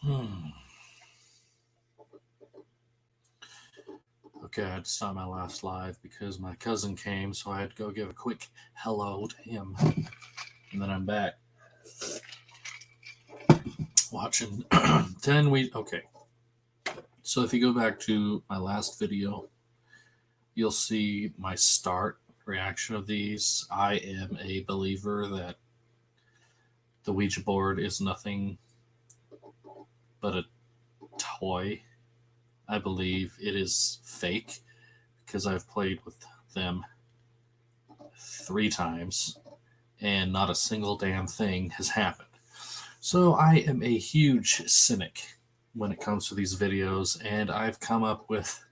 Okay, I had to stop my last live because my cousin came, so I had to go give a quick hello to him. And then I'm back. Watching 10 weeks. Okay. So if you go back to my last video, you'll see my start reaction of these. I am a believer that the Ouija board is nothing but a toy. I believe it is fake because I've played with them 3 times and not a single damn thing has happened. So I am a huge cynic when it comes to these videos, and I've come up with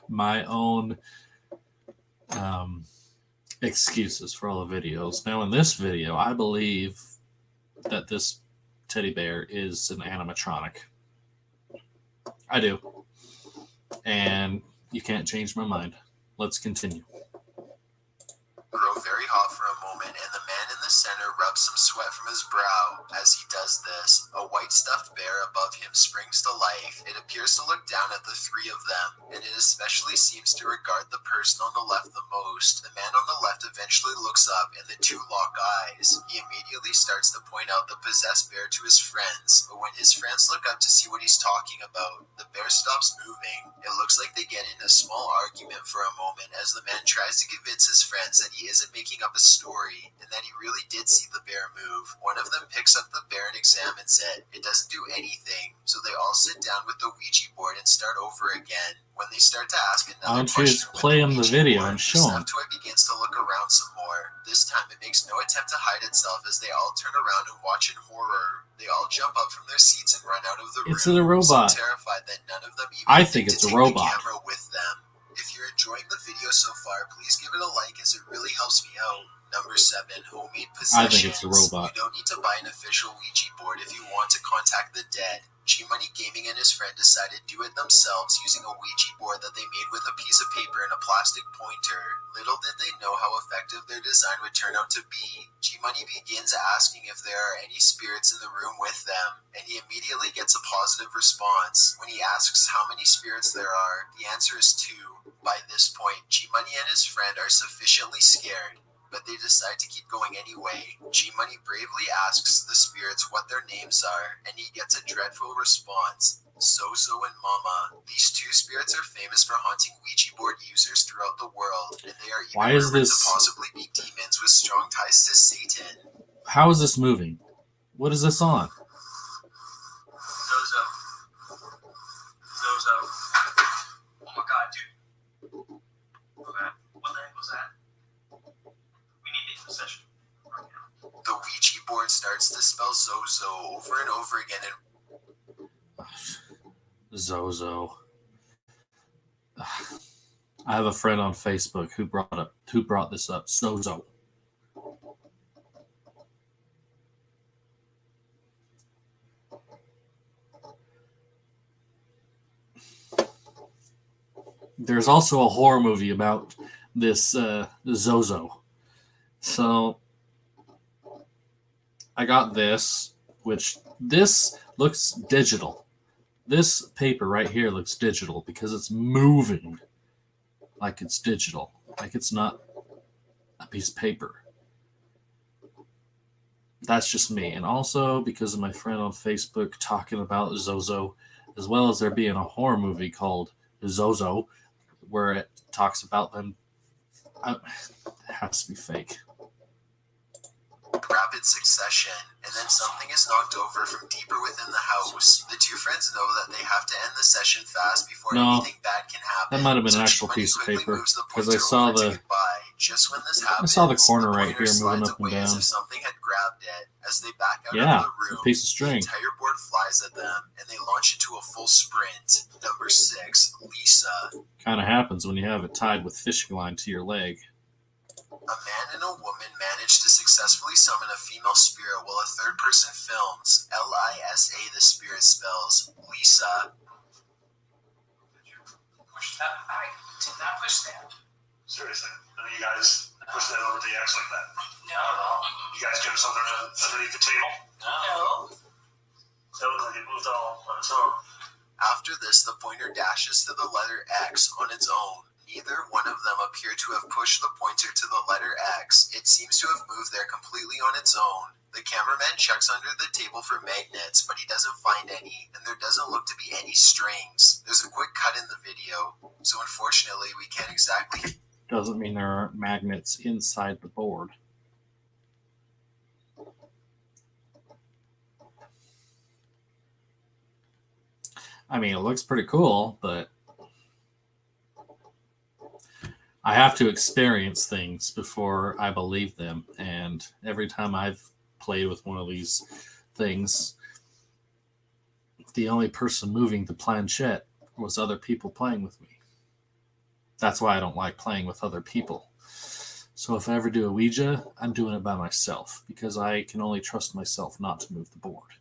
my own excuses for all the videos. Now in this video, I believe that this teddy bear is an animatronic. I do. And you can't change my mind. Let's continue. Grow very hot for a moment, and the man in the center rubs some sweat from his brow. As he does this, a white stuffed bear above him springs to life. It appears to look down at the 3 of them, and it especially seems to regard the person on the left the most. The man on the left eventually looks up, and the 2 lock eyes. He immediately starts to point out the possessed bear to his friends, but when his friends look up to see what he's talking about, the bear stops moving. It looks like they get in a small argument for a moment as the man tries to convince his friends that he isn't making up a story, and that he really did see the bear move. One of them picks up the bear and examines it. It doesn't do anything, so they all sit down with the Ouija board and start over again. When they start to ask another question, why don't you just play him the video and show him? The toy begins to look around some more. This time it makes no attempt to hide itself as they all turn around and watch in horror. They all jump up from their seats and run out of the room. It's a robot. So terrified that none of them even I think it's a robot. the camera with them. If you're enjoying the video so far, please give it a like as it really helps me out. Number 7, homemade possessions. I think it's a robot. You don't need to buy an official Ouija board if you want to contact the dead. G-Money Gaming and his friend decided to do it themselves using a Ouija board that they made with a piece of paper and a plastic pointer. Little did they know how effective their design would turn out to be. G-Money begins asking if there are any spirits in the room with them, and he immediately gets a positive response. When he asks how many spirits there are, the answer is 2. By this point, G-Money and his friend are sufficiently scared, but they decide to keep going anyway. G-Money bravely asks the spirits what their names are, and he gets a dreadful response. Zozo and Mama. These 2 spirits are famous for haunting Ouija board users throughout the world, and they are even rumored to possibly be demons with strong ties to Satan. How is this moving? What is this on? Zozo. Oh my god, dude. Okay. What the heck was that? We need to get in session right now. The Ouija board starts to spell Zozo over and over again, and Zozo. I have a friend on Facebook who brought this up. Zozo. There's also a horror movie about this Zozo. So I got this, which this looks digital. This paper right here looks digital because it's moving like it's digital, like it's not a piece of paper. That's just me. And also because of my friend on Facebook talking about Zozo, as well as there being a horror movie called Zozo, where it talks about them. It has to be fake. Rapid succession, and then something is knocked over from deeper within the house. The 2 friends know that they have to end the session fast before anything bad can happen. That might have been an actual piece of paper because I saw the Just when this happens, I saw the corner right here moving up and down. As if something had grabbed it. As they back out of the room, a piece of string. The entire board flies at them, and they launch into a full sprint. Number 6, Lisa. Kind of happens when you have it tied with fishing line to your leg. A man and a woman manage to successfully summon a female spirit while a third person films. Lisa, the spirit spells Lisa. Did you push that? I did not push that. Seriously? None of you guys push that over to the X like that? No. You guys doing something underneath the table? No. So it moved all its own. After this, the pointer dashes to the letter X on its own. Neither one of them appear to have pushed the pointer to the letter X. It seems to have moved there completely on its own. The cameraman checks under the table for magnets, but he doesn't find any, and there doesn't look to be any strings. There's a quick cut in the video, so unfortunately we can't exactly... Doesn't mean there aren't magnets inside the board. I mean, it looks pretty cool, but I have to experience things before I believe them. And every time I've played with one of these things, the only person moving the planchette was other people playing with me. That's why I don't like playing with other people. So if I ever do a Ouija, I'm doing it by myself because I can only trust myself not to move the board.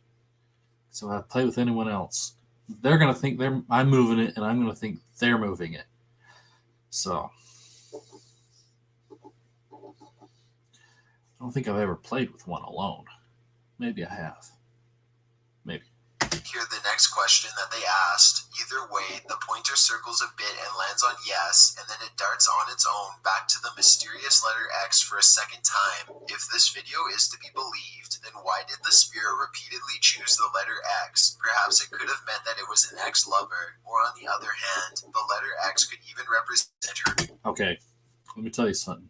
So if I play with anyone else, they're going to think I'm moving it, and I'm going to think they're moving it. So I don't think I've ever played with one alone. Maybe I have. Maybe. Hear the next question that they asked. Either way, the pointer circles a bit and lands on yes, and then it darts on its own back to the mysterious letter X for a second time. If this video is to be believed, then why did the spirit repeatedly choose the letter X? Perhaps it could have meant that it was an ex-lover, or on the other hand, the letter X could even represent her. Okay, let me tell you something.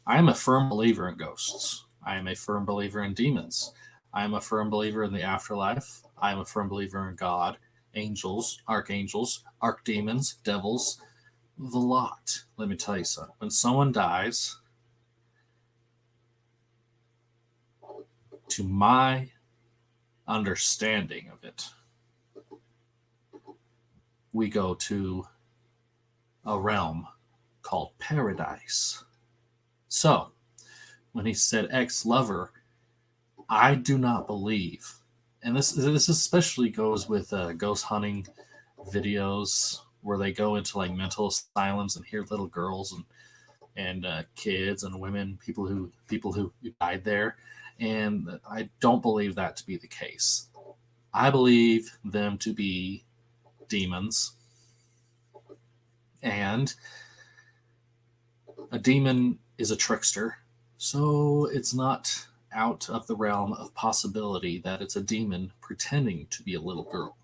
I am a firm believer in ghosts. I am a firm believer in demons. I am a firm believer in the afterlife. I am a firm believer in God, angels, archangels, archdemons, devils, the lot. Let me tell you something. When someone dies, to my understanding of it, we go to a realm called paradise. So, when he said ex-lover, I do not believe, and this especially goes with ghost hunting videos where they go into like mental asylums and hear little girls and kids and women, people who died there, and I don't believe that to be the case. I believe them to be demons, and a demon is a trickster, so it's not out of the realm of possibility that it's a demon pretending to be a little girl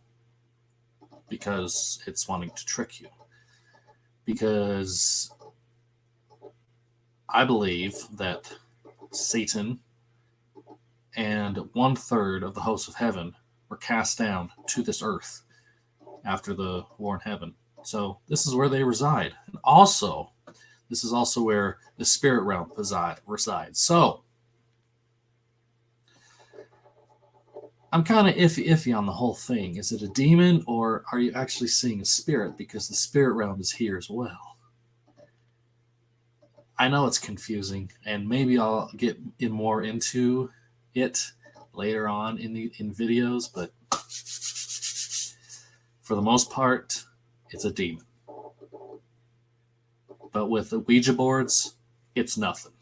because it's wanting to trick you. Because I believe that Satan and 1/3 of the hosts of heaven were cast down to this earth after the war in heaven. So this is where they reside. And also, this is also where the spirit realm resides. So I'm kind of iffy on the whole thing. Is it a demon, or are you actually seeing a spirit? Because the spirit realm is here as well. I know it's confusing, and maybe I'll get more into it later on in videos, but for the most part, it's a demon. But with the Ouija boards, it's nothing.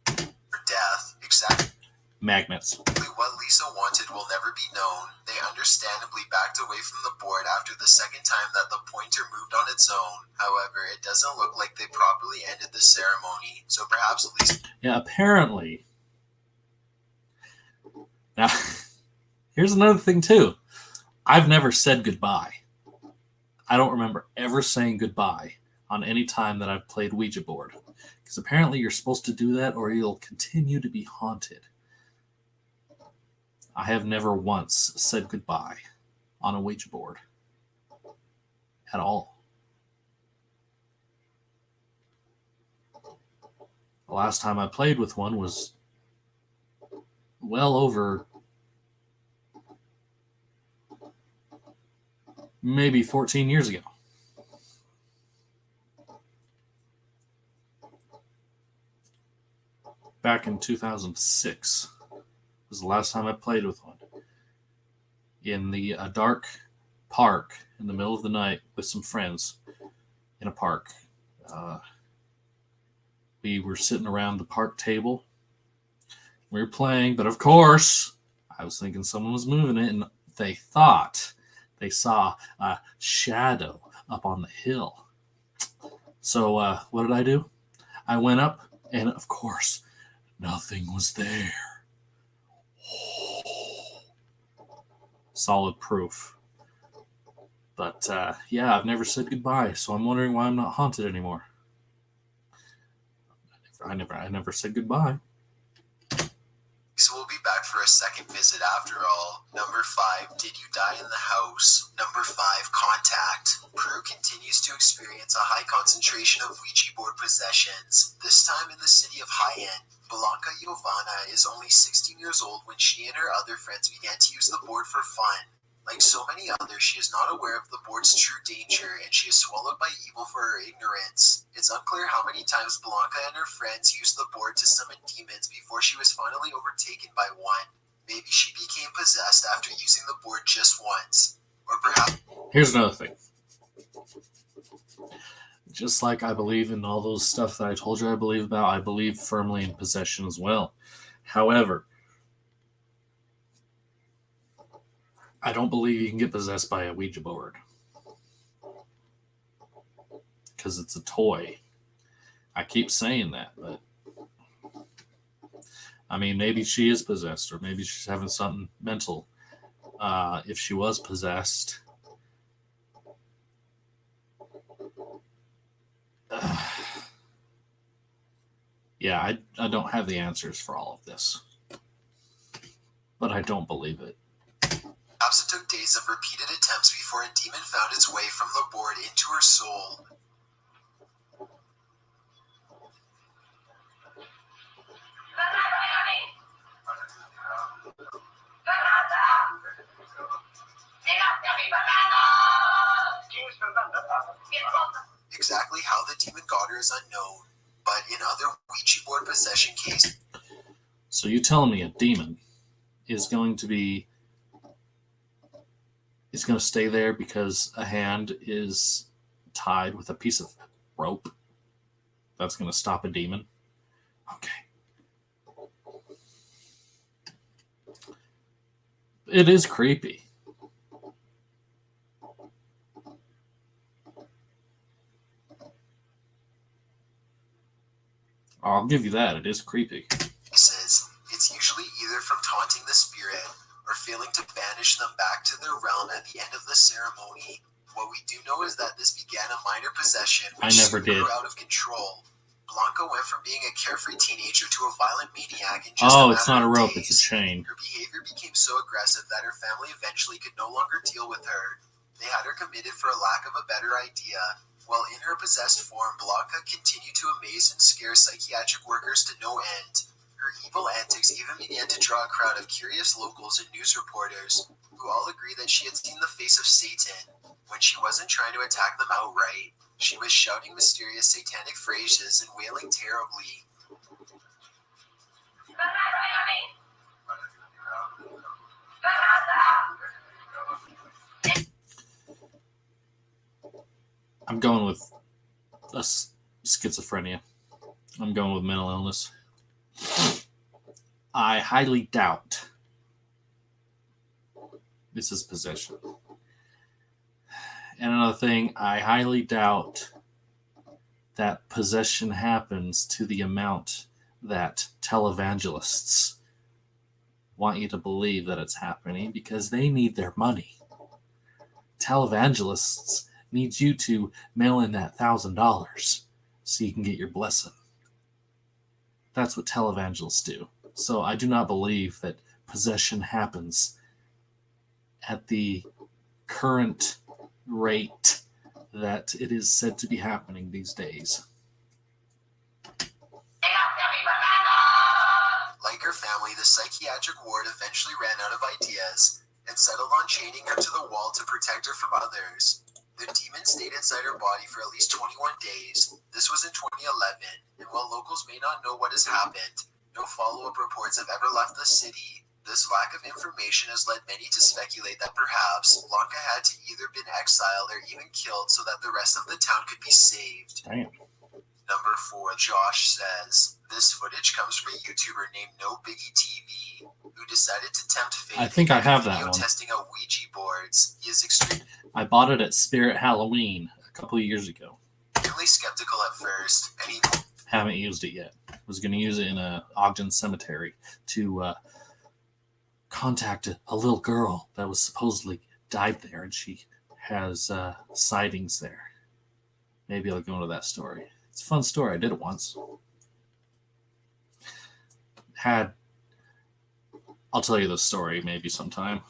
Death, exactly. Magnets. What Lisa wanted will never be known. They understandably backed away from the board after the second time that the pointer moved on its own. However, it doesn't look like they properly ended the ceremony, so perhaps Lisa... Yeah, apparently. Now, here's another thing too. I've never said goodbye. I don't remember ever saying goodbye on any time that I've played Ouija board. Because apparently you're supposed to do that or you'll continue to be haunted. I have never once said goodbye on a Ouija board. At all. The last time I played with one was well over maybe 14 years ago. Back in 2006 was the last time I played with one. In a dark park in the middle of the night with some friends in a park. We were sitting around the park table. We were playing, but of course, I was thinking someone was moving it, and they thought they saw a shadow up on the hill. So what did I do? I went up, and of course, nothing was there. Solid proof. But yeah, I've never said goodbye, so I'm wondering why I'm not haunted anymore. I never said goodbye. So we'll be back for a second visit after all. Number 5, did you die in the house? Number 5, contact. Peru continues to experience a high concentration of Ouija board possessions, this time in the city of High-End. Blanca Giovanna is only 16 years old when she and her other friends began to use the board for fun. Like so many others, she is not aware of the board's true danger, and she is swallowed by evil for her ignorance. It's unclear how many times Blanca and her friends used the board to summon demons before she was finally overtaken by one. Maybe she became possessed after using the board just once. Or perhaps... Here's another thing. Just like I believe in all those stuff that I told you I believe about, I believe firmly in possession as well. However, I don't believe you can get possessed by a Ouija board. Because it's a toy. I keep saying that, but I mean, maybe she is possessed, or maybe she's having something mental. If she was possessed, yeah, I don't have the answers for all of this, but I don't believe it. Perhaps it took days of repeated attempts before a demon found its way from the board into her soul. Exactly how the demon got her is unknown, but in other Ouija board possession cases... So you telling me a demon is going to stay there because a hand is tied with a piece of rope? That's going to stop a demon? Okay. It is creepy. I'll give you that. It is creepy. It's usually either from taunting the spirit or failing to banish them back to their realm at the end of the ceremony. What we do know is that this began a minor possession which grew out of control. Blanca went from being a carefree teenager to a violent maniac in just it's not a rope, it's a chain. Her behavior became so aggressive that her family eventually could no longer deal with her. They had her committed for a lack of a better idea. While in her possessed form, Blanca continued to amaze and scare psychiatric workers to no end. Her evil antics even began to draw a crowd of curious locals and news reporters, who all agreed that she had seen the face of Satan. When she wasn't trying to attack them outright, she was shouting mysterious satanic phrases and wailing terribly. I'm going with schizophrenia. I'm going with mental illness. I highly doubt this is possession. And another thing, I highly doubt that possession happens to the amount that televangelists want you to believe that it's happening, because they need their money. Televangelists need you to mail in that $1,000 so you can get your blessing. That's what televangelists do. So I do not believe that possession happens at the current rate that it is said to be happening these days. Like her family, the psychiatric ward eventually ran out of ideas and settled on chaining her to the wall to protect her from others. The demon stayed inside her body for at least 21 days. This was in 2011, and while locals may not know what has happened, no follow-up reports have ever left the city. This lack of information has led many to speculate that perhaps Blanca had to either been exiled or even killed so that the rest of the town could be saved. Damn. Number 4, Josh says, this footage comes from a YouTuber named No Biggie TV. who decided to tempt fate. I think I have that video one. testing out Ouija boards. He is extremely I bought it at Spirit Halloween a couple of years ago. skeptical at first, and he Haven't used it yet. Was going to use it in a Ogden cemetery to contact a little girl that was supposedly died there, and she has sightings there. Maybe I'll go into that story. It's a fun story. I did it once. I'll tell you the story maybe sometime.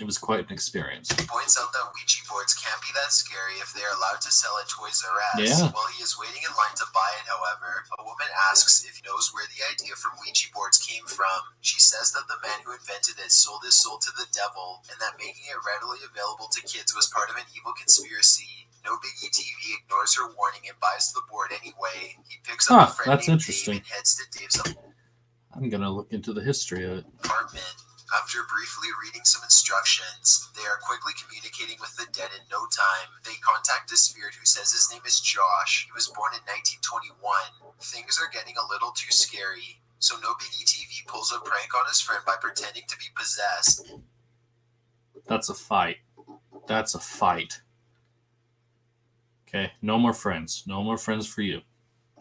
It was quite an experience. points out that Ouija boards can't be that scary if they are allowed to sell at Toys R Us. Yeah. While he is waiting in line to buy it, however, a woman asks if he knows where the idea for Ouija boards came from. She says that the man who invented it sold his soul to the devil, and that making it readily available to kids was part of an evil conspiracy. No Biggie TV ignores her warning and buys the board anyway. He picks up a friend that's named interesting. Dave and heads to Dave's I'm going to look into the history of it. apartment. After briefly reading some instructions, they are quickly communicating with the dead in no time. They contact a spirit who says his name is Josh. He was born in 1921. Things are getting a little too scary, so No Biggie TV pulls a prank on his friend by pretending to be possessed. That's a fight. That's a fight. Okay, no more friends. No more friends for you.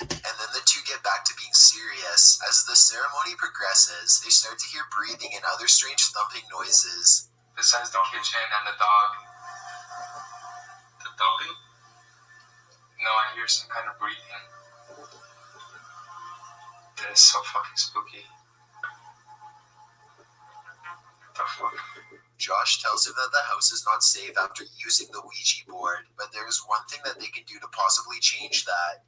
And then the two get back to being serious. As the ceremony progresses, they start to hear breathing and other strange thumping noises. Besides the kitchen and the dog. The thumping? No, I hear some kind of breathing. That is so fucking spooky. What the fuck? Josh tells him that the house is not safe after using the Ouija board, but there is one thing that they can do to possibly change that.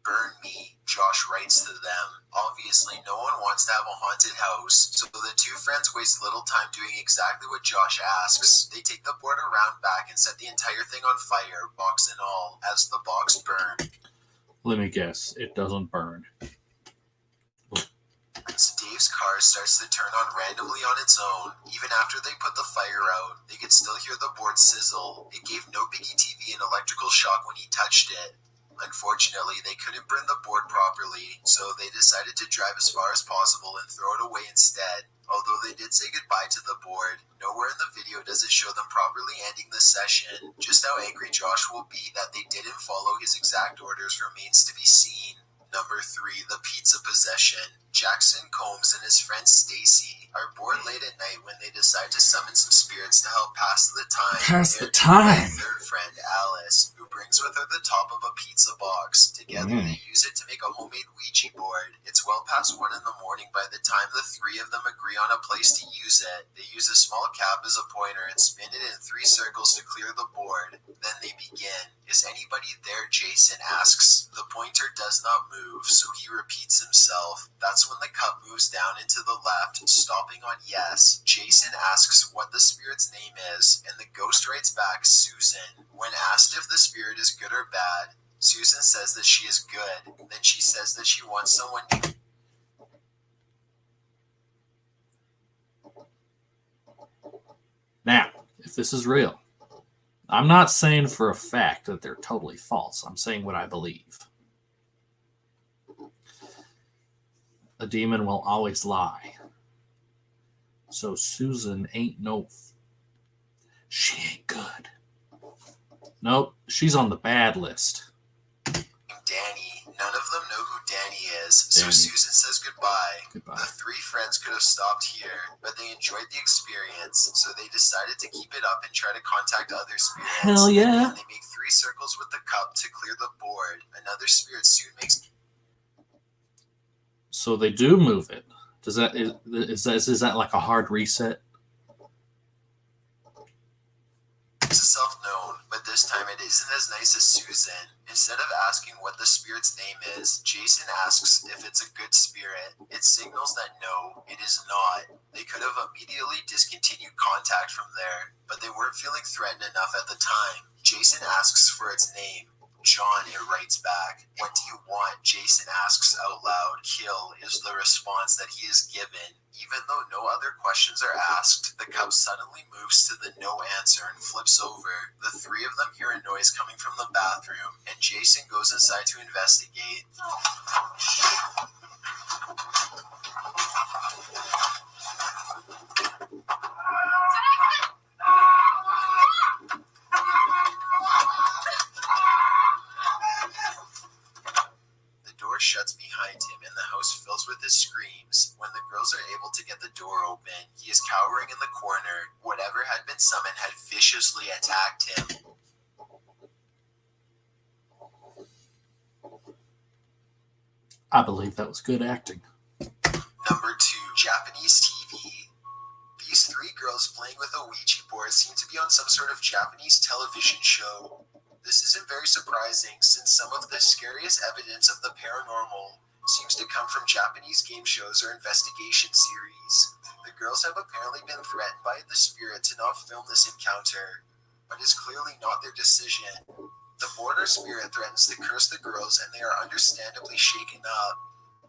Burn me, Josh writes to them. Obviously, no one wants to have a haunted house, so the two friends waste little time doing exactly what Josh asks. They take the board around back and set the entire thing on fire, box and all, as the box burns. Let me guess. It doesn't burn. Dave's car starts to turn on randomly on its own. Even after they put the fire out, they could still hear the board sizzle. It gave No Biggie TV an electrical shock when he touched it. Unfortunately, they couldn't burn the board properly, so they decided to drive as far as possible and throw it away instead. Although they did say goodbye to the board, nowhere in the video does it show them properly ending the session. Just how angry Josh will be that they didn't follow his exact orders remains to be seen. Number 3, the pizza possession. Jackson Combs and his friend Stacy are bored late at night when they decide to summon some spirits to help pass the time. They're joined by a third friend, Alice, who brings with her the top of a pizza box. Together, they use it to make a homemade Ouija board. It's well past 1 in the morning by the time the three of them agree on a place to use it. They use a small cap as a pointer and spin it in 3 circles to clear the board. Then they begin. Is anybody there? Jason asks. The pointer does not move, so he repeats himself. That's when the cup moves down and to the left, stopping on yes. Jason asks what the spirit's name is, and the ghost writes back, Susan. When asked if the spirit is good or bad, Susan says that she is good. Then she says that she wants someone new. Now, if this is real, I'm not saying for a fact that they're totally false. I'm saying what I believe. A demon will always lie. So Susan ain't she ain't good. Nope, she's on the bad list. Danny. None of them know who Danny is, so Danny. Susan says goodbye. Goodbye. The 3 friends could have stopped here, but they enjoyed the experience, so they decided to keep it up and try to contact other spirits. Hell yeah. And they make 3 circles with the cup to clear the board. Another spirit soon makes So they do move it. Is that like a hard reset? itself known, but this time it isn't as nice as Susan. Instead of asking what the spirit's name is, Jason asks if it's a good spirit. It signals that no, it is not. They could have immediately discontinued contact from there, but they weren't feeling threatened enough at the time. Jason asks for its name. John, it writes back. What do you want? Jason asks out loud. Kill is the response that he is given. Even though no other questions are asked, the cup suddenly moves to the no answer and flips over. The 3 of them hear a noise coming from the bathroom, and Jason goes inside to investigate. girls are able to get the door open. He is cowering in the corner. Whatever had been summoned had viciously attacked him. I believe that was good acting. Number 2, Japanese TV. These 3 girls playing with a Ouija board seem to be on some sort of Japanese television show. This isn't very surprising, since some of the scariest evidence of the paranormal seems to come from Japanese game shows or investigation series. The girls have apparently been threatened by the spirit to not film this encounter, but it's clearly not their decision. The board or spirit threatens to curse the girls, and they are understandably shaken up.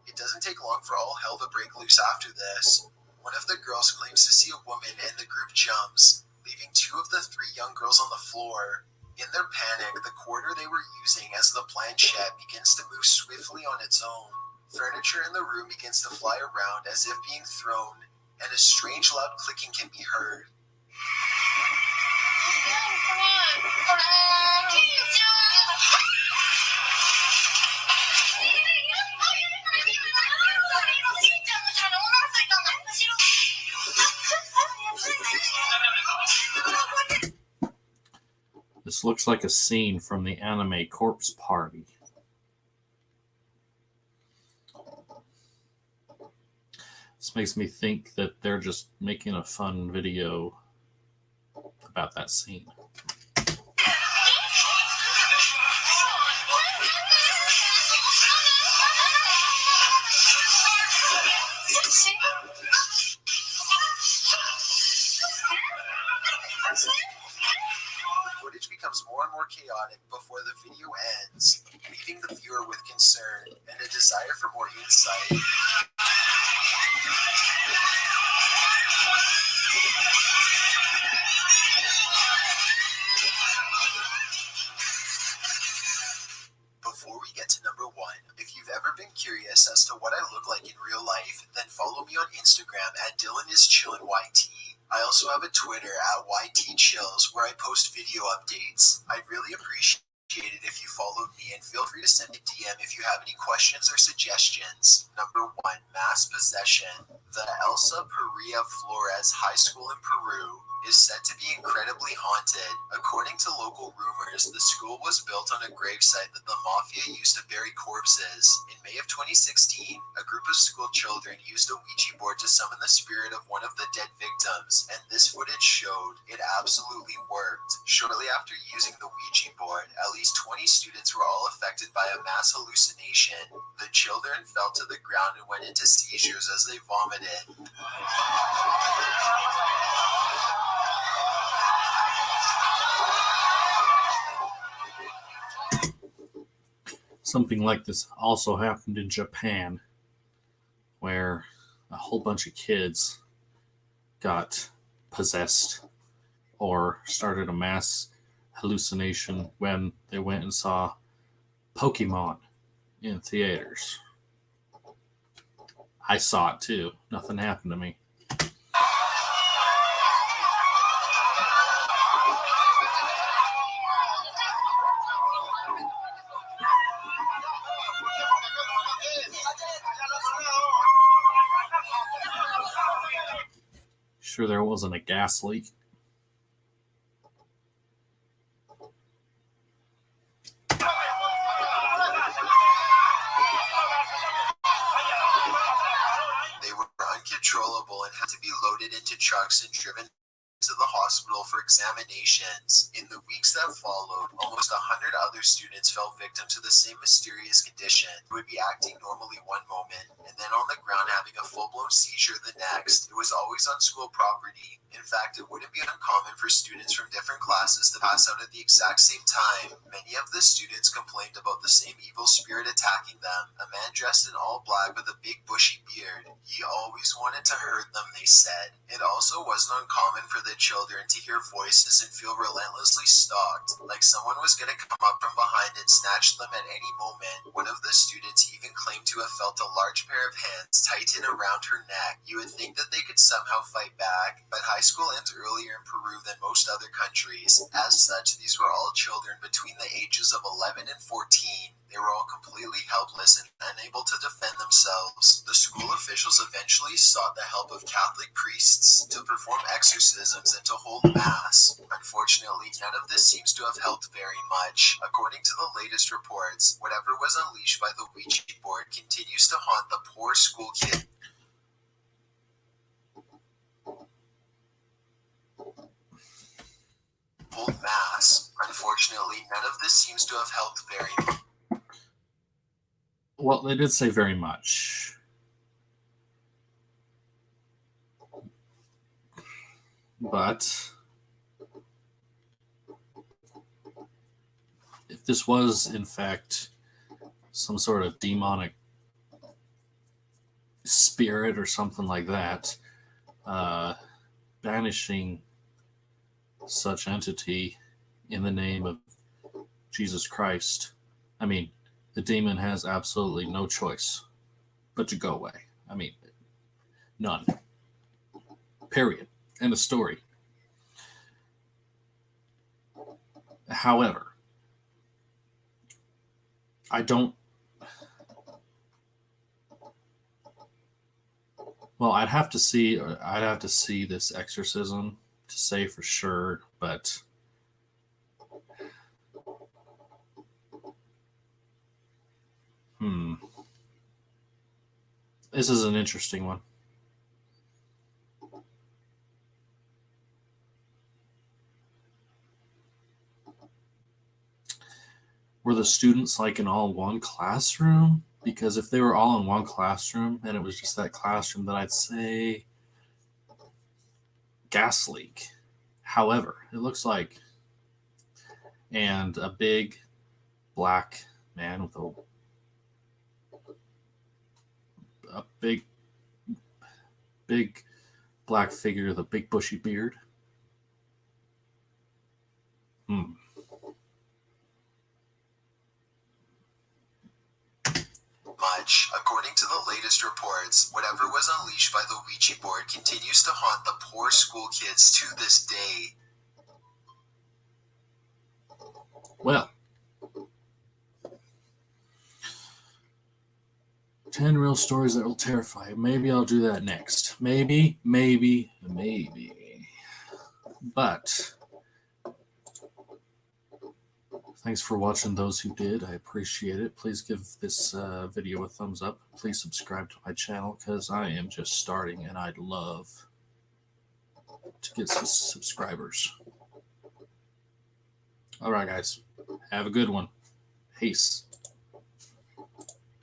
It doesn't take long for all hell to break loose after this. One of the girls claims to see a woman, and the group jumps, leaving 2 of the 3 young girls on the floor. In their panic, the quarter they were using as the planchette begins to move swiftly on its own. Furniture in the room begins to fly around as if being thrown, and a strange loud clicking can be heard. This looks like a scene from the anime Corpse Party. This makes me think that they're just making a fun video about that scene. The footage becomes more and more chaotic before the video ends, leaving the viewer with concern and a desire for more insight. Before we get to number 1, if you've ever been curious as to what I look like in real life, then follow me on Instagram at DylanIsChillinYT. I also have a Twitter at YTChills where I post video updates. I'd really appreciate it if you followed me, and feel free to send a DM if you have any questions or suggestions. Number 1, mass possession. The Elsa Perea Flores High School in Peru is said to be incredibly haunted. According to local rumors, the school was built on a gravesite that the mafia used to bury corpses. In May of 2016, a group of school children used a Ouija board to summon the spirit of one of the dead victims, and this footage showed it absolutely worked. Shortly after using the Ouija board, at least 20 students were all affected by a mass hallucination. The children fell to the ground and went into seizures as they vomited. Something like this also happened in Japan, where a whole bunch of kids got possessed or started a mass hallucination when they went and saw Pokemon in theaters. I saw it too. Nothing happened to me. Sure there wasn't a gas leak? They were uncontrollable and had to be loaded into trucks and driven to the hospital for examinations. In the weeks that followed, almost 100 other students fell victim to the same mysterious condition. They would be acting normally one moment, and then on the ground having a full-blown seizure the next. It was always on school property. In fact, it wouldn't be uncommon for students from different classes to pass out at the exact same time. Many of the students complained about the same evil spirit attacking them, a man dressed in all black with a big bushy beard. He always wanted to hurt them, they said. It also wasn't uncommon for the children to hear voices and feel relentlessly stalked, like someone was going to come up from behind and snatch them at any moment. One of the students even claimed to have felt a large pair of hands tighten around her neck. You would think that they could somehow fight back, but high school ends earlier in Peru than most other countries. As such, these were all children between the ages of 11 and 14. They were all completely helpless and unable to defend themselves. The school officials eventually sought the help of Catholic priests to perform exorcisms and to hold mass. Unfortunately, none of this seems to have helped very much. According to the latest reports, whatever was unleashed by the Ouija board continues to haunt the poor school kid. Hold mass. Unfortunately, none of this seems to have helped very much. Well, they did say very much. But if this was, in fact, some sort of demonic spirit or something like that, banishing such entity in the name of Jesus Christ, I mean, the demon has absolutely no choice but to go away. I mean, none. Period. End of story. However, I don't. Well, I'd have to see this exorcism to say for sure, but this is an interesting one. Were the students like in all one classroom? Because if they were all in one classroom and it was just that classroom, then I'd say gas leak. However, it looks like, and a big black man with a big black figure with a big bushy beard. Much. According to the latest reports, whatever was unleashed by the Ouija board continues to haunt the poor school kids to this day. Well, 10 real stories that will terrify you. Maybe I'll do that next. Maybe. But thanks for watching, those who did. I appreciate it. Please give this video a thumbs up. Please subscribe to my channel because I am just starting and I'd love to get some subscribers. All right, guys. Have a good one. Peace.